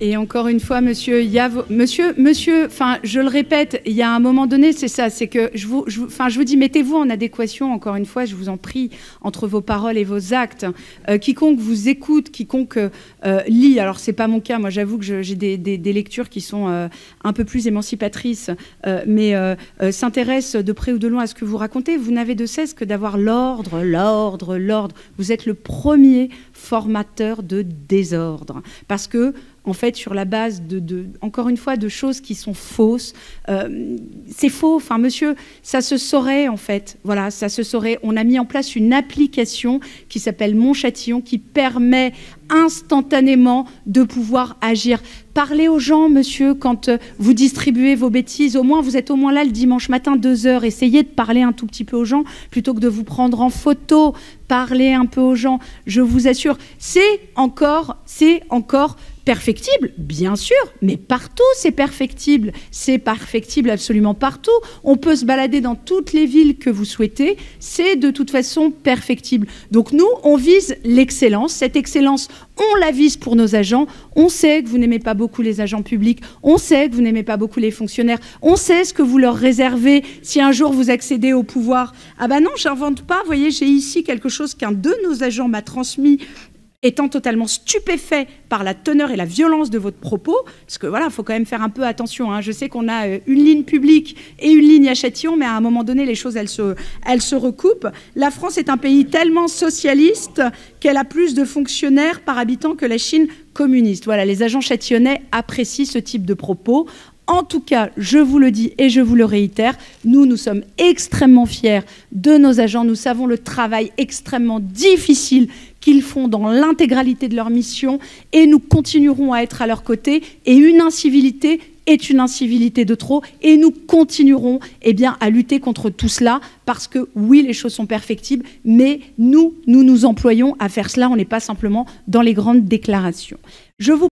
Et encore une fois, monsieur, enfin, je le répète, il y a un moment donné, c'est ça, c'est que je vous dis, mettez-vous en adéquation, encore une fois, je vous en prie, entre vos paroles et vos actes. Quiconque vous écoute, quiconque lit, alors c'est pas mon cas, moi j'avoue que j'ai des lectures qui sont un peu plus émancipatrices, mais s'intéresse de près ou de loin à ce que vous racontez, vous n'avez de cesse que d'avoir l'ordre, l'ordre, l'ordre. Vous êtes le premier formateur de désordre, parce que en fait, sur la base encore une fois, de choses qui sont fausses. C'est faux, enfin, monsieur, ça se saurait, en fait. Voilà, ça se saurait. On a mis en place une application qui s'appelle Mon Châtillon, qui permet instantanément de pouvoir agir. Parlez aux gens, monsieur, quand vous distribuez vos bêtises. Au moins, vous êtes au moins là le dimanche matin, 2 heures. Essayez de parler un tout petit peu aux gens, plutôt que de vous prendre en photo. Parlez un peu aux gens. Je vous assure, c'est encore perfectible, bien sûr, mais partout c'est perfectible. C'est perfectible absolument partout. On peut se balader dans toutes les villes que vous souhaitez. C'est de toute façon perfectible. Donc nous, on vise l'excellence. Cette excellence, on la vise pour nos agents. On sait que vous n'aimez pas beaucoup les agents publics. On sait que vous n'aimez pas beaucoup les fonctionnaires. On sait ce que vous leur réservez si un jour vous accédez au pouvoir. Ah ben non, j'invente pas. Vous voyez, j'ai ici quelque chose qu'un de nos agents m'a transmis, étant totalement stupéfait par la teneur et la violence de votre propos, parce que voilà, il faut quand même faire un peu attention, hein. Je sais qu'on a une ligne publique et une ligne à Châtillon, mais à un moment donné, les choses, elles se recoupent. La France est un pays tellement socialiste qu'elle a plus de fonctionnaires par habitant que la Chine communiste. Voilà, les agents châtillonnais apprécient ce type de propos. En tout cas, je vous le dis et je vous le réitère, nous sommes extrêmement fiers de nos agents. Nous savons le travail extrêmement difficile qu'ils font dans l'intégralité de leur mission et nous continuerons à être à leur côté. Et une incivilité est une incivilité de trop et nous continuerons à lutter contre tout cela parce que oui, les choses sont perfectibles, mais nous nous employons à faire cela. On n'est pas simplement dans les grandes déclarations. Je vous